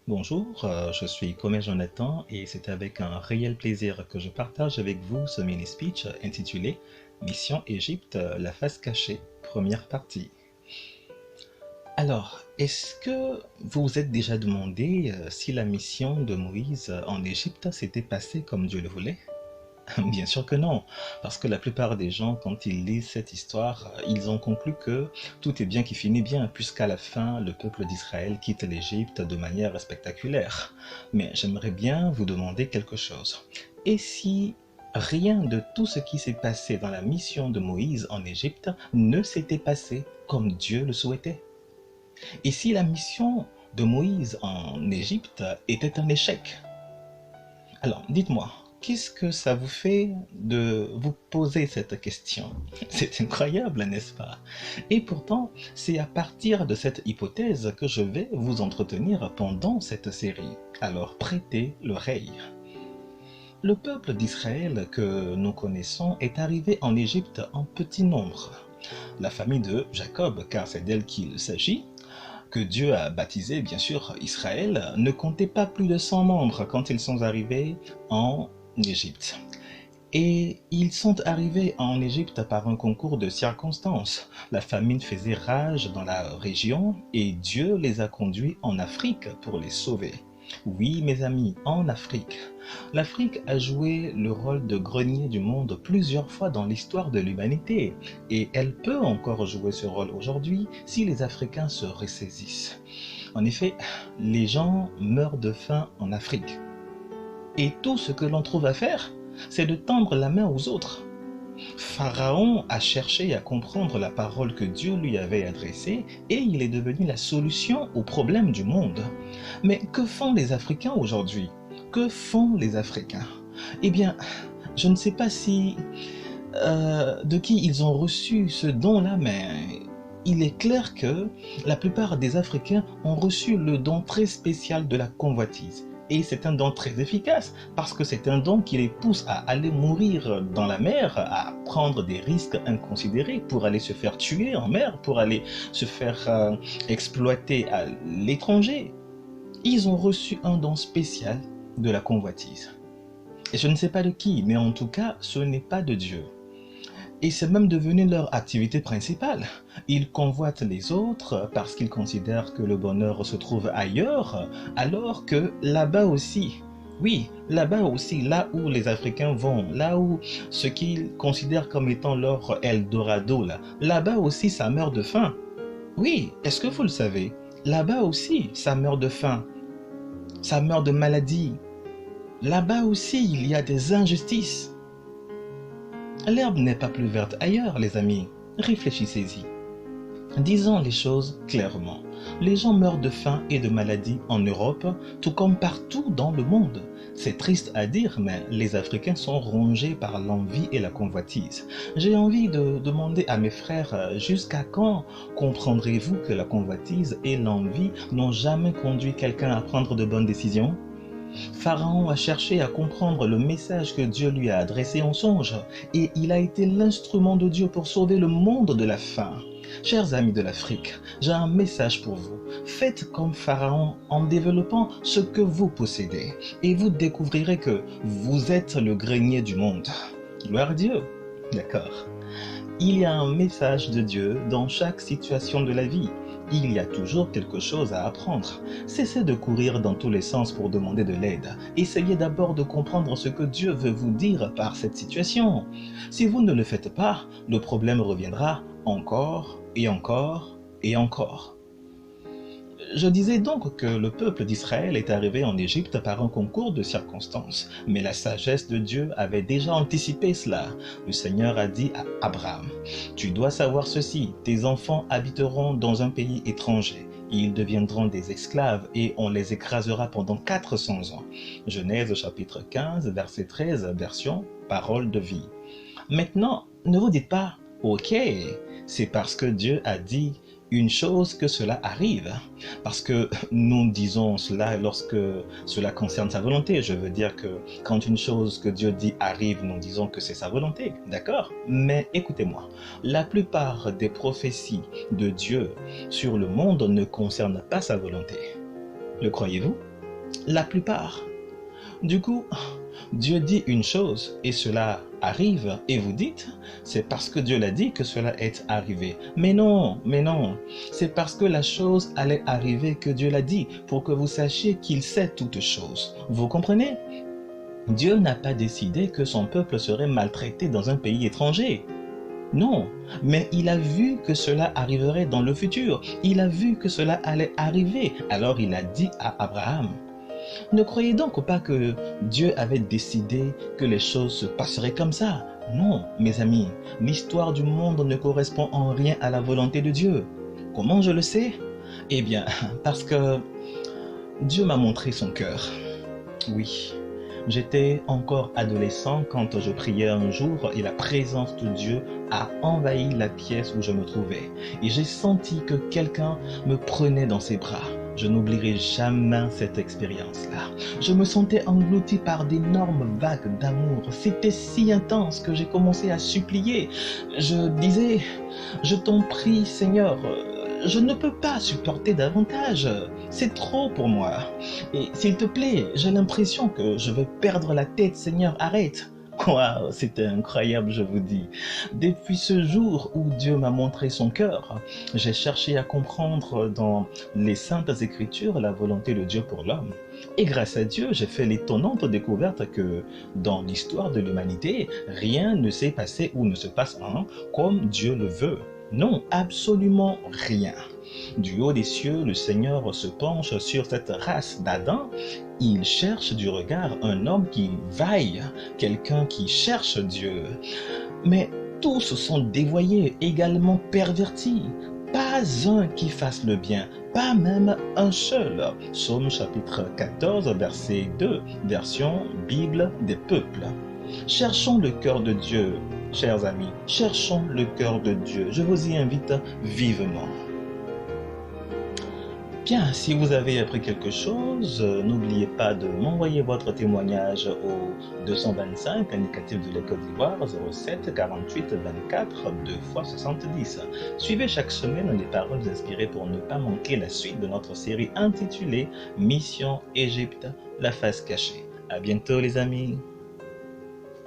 Bonjour, je suis Comé Jonathan et c'est avec un réel plaisir que je partage avec vous ce mini-speech intitulé Mission Égypte, la face cachée, première partie. Alors, est-ce que vous vous êtes déjà demandé si la mission de Moïse en Égypte s'était passée comme Dieu le voulait? Bien sûr que non, parce que la plupart des gens, quand ils lisent cette histoire, ils ont conclu que tout est bien qui finit bien, puisqu'à la fin, le peuple d'Israël quitte l'Égypte de manière spectaculaire. Mais j'aimerais bien vous demander quelque chose. Et si rien de tout ce qui s'est passé dans la mission de Moïse en Égypte ne s'était passé comme Dieu le souhaitait? Et si la mission de Moïse en Égypte était un échec? Alors, dites-moi, qu'est-ce que ça vous fait de vous poser cette question? C'est incroyable, n'est-ce pas? Et pourtant, c'est à partir de cette hypothèse que je vais vous entretenir pendant cette série. Alors, prêtez l'oreille. Le peuple d'Israël que nous connaissons est arrivé en Égypte en petit nombre. La famille de Jacob, car c'est d'elle qu'il s'agit, que Dieu a baptisé, bien sûr, Israël, ne comptait pas plus de 100 membres quand ils sont arrivés en Égypte. Et ils sont arrivés en Égypte par un concours de circonstances. La famine faisait rage dans la région et Dieu les a conduits en Afrique pour les sauver. Oui, mes amis, en Afrique. L'Afrique a joué le rôle de grenier du monde plusieurs fois dans l'histoire de l'humanité et elle peut encore jouer ce rôle aujourd'hui si les Africains se ressaisissent. En effet, les gens meurent de faim en Afrique. Et tout ce que l'on trouve à faire, c'est de tendre la main aux autres. Pharaon a cherché à comprendre la parole que Dieu lui avait adressée et il est devenu la solution aux problèmes du monde. Mais que font les Africains aujourd'hui? Que font les Africains? Eh bien, je ne sais pas de qui ils ont reçu ce don-là, mais il est clair que la plupart des Africains ont reçu le don très spécial de la convoitise. Et c'est un don très efficace parce que c'est un don qui les pousse à aller mourir dans la mer, à prendre des risques inconsidérés pour aller se faire tuer en mer, pour aller se faire exploiter à l'étranger. Ils ont reçu un don spécial de la convoitise. Et je ne sais pas de qui, mais en tout cas, ce n'est pas de Dieu. Et c'est même devenu leur activité principale. Ils convoitent les autres parce qu'ils considèrent que le bonheur se trouve ailleurs, alors que là-bas aussi, oui, là-bas aussi, là où les Africains vont, là où ce qu'ils considèrent comme étant leur Eldorado, là-bas aussi ça meurt de faim. Oui, est-ce que vous le savez? Là-bas aussi ça meurt de faim, ça meurt de maladie. Là-bas aussi il y a des injustices. L'herbe n'est pas plus verte ailleurs, les amis. Réfléchissez-y. Disons les choses clairement. Les gens meurent de faim et de maladie en Europe, tout comme partout dans le monde. C'est triste à dire, mais les Africains sont rongés par l'envie et la convoitise. J'ai envie de demander à mes frères, jusqu'à quand comprendrez-vous que la convoitise et l'envie n'ont jamais conduit quelqu'un à prendre de bonnes décisions? Pharaon a cherché à comprendre le message que Dieu lui a adressé en songe, et il a été l'instrument de Dieu pour sauver le monde de la faim. Chers amis de l'Afrique, j'ai un message pour vous. Faites comme Pharaon en développant ce que vous possédez, et vous découvrirez que vous êtes le grenier du monde. Gloire à Dieu. D'accord. Il y a un message de Dieu dans chaque situation de la vie. Il y a toujours quelque chose à apprendre. Cessez de courir dans tous les sens pour demander de l'aide. Essayez d'abord de comprendre ce que Dieu veut vous dire par cette situation. Si vous ne le faites pas, le problème reviendra encore et encore et encore. Je disais donc que le peuple d'Israël est arrivé en Égypte par un concours de circonstances. Mais la sagesse de Dieu avait déjà anticipé cela. Le Seigneur a dit à Abraham, « Tu dois savoir ceci, tes enfants habiteront dans un pays étranger. Ils deviendront des esclaves et on les écrasera pendant 400 ans. » Genèse chapitre 15, verset 13, version Parole de vie. Maintenant, ne vous dites pas, « Ok, c'est parce que Dieu a dit une chose que cela arrive. » Parce que nous disons cela lorsque cela concerne sa volonté. Je veux dire que quand une chose que Dieu dit arrive, nous disons que c'est sa volonté. D'accord? Mais écoutez-moi, la plupart des prophéties de Dieu sur le monde ne concernent pas sa volonté. Le croyez-vous? La plupart. Du coup, Dieu dit une chose et cela arrive et vous dites, c'est parce que Dieu l'a dit que cela est arrivé. Mais non, c'est parce que la chose allait arriver que Dieu l'a dit pour que vous sachiez qu'il sait toutes choses. Vous comprenez? Dieu n'a pas décidé que son peuple serait maltraité dans un pays étranger. Non, mais il a vu que cela arriverait dans le futur. Il a vu que cela allait arriver. Alors il a dit à Abraham, ne croyez donc pas que Dieu avait décidé que les choses se passeraient comme ça. Non, mes amis, l'histoire du monde ne correspond en rien à la volonté de Dieu. Comment je le sais? Eh bien, parce que Dieu m'a montré son cœur. Oui, j'étais encore adolescent quand je priais un jour et la présence de Dieu a envahi la pièce où je me trouvais. Et j'ai senti que quelqu'un me prenait dans ses bras. Je n'oublierai jamais cette expérience-là. Je me sentais englouti par d'énormes vagues d'amour. C'était si intense que j'ai commencé à supplier. Je disais, je t'en prie Seigneur, je ne peux pas supporter davantage. C'est trop pour moi. Et s'il te plaît, j'ai l'impression que je vais perdre la tête. Seigneur, arrête. Waouh, c'était incroyable, je vous dis. Depuis ce jour où Dieu m'a montré son cœur, j'ai cherché à comprendre dans les Saintes Écritures la volonté de Dieu pour l'homme. Et grâce à Dieu, j'ai fait l'étonnante découverte que dans l'histoire de l'humanité, rien ne s'est passé ou ne se passe comme Dieu le veut. Non, absolument rien. Du haut des cieux, le Seigneur se penche sur cette race d'Adam. Il cherche du regard un homme qui vaille, quelqu'un qui cherche Dieu. Mais tous sont dévoyés, également pervertis. Pas un qui fasse le bien, pas même un seul. Psaume chapitre 14, verset 2, version Bible des peuples. Cherchons le cœur de Dieu, chers amis, cherchons le cœur de Dieu. Je vous y invite vivement. Bien, si vous avez appris quelque chose, n'oubliez pas de m'envoyer votre témoignage au 225 indicatif de la Côte d'Ivoire 07 48 24 2 x 70. Suivez chaque semaine les paroles inspirées pour ne pas manquer la suite de notre série intitulée Mission Égypte, la face cachée. À bientôt les amis.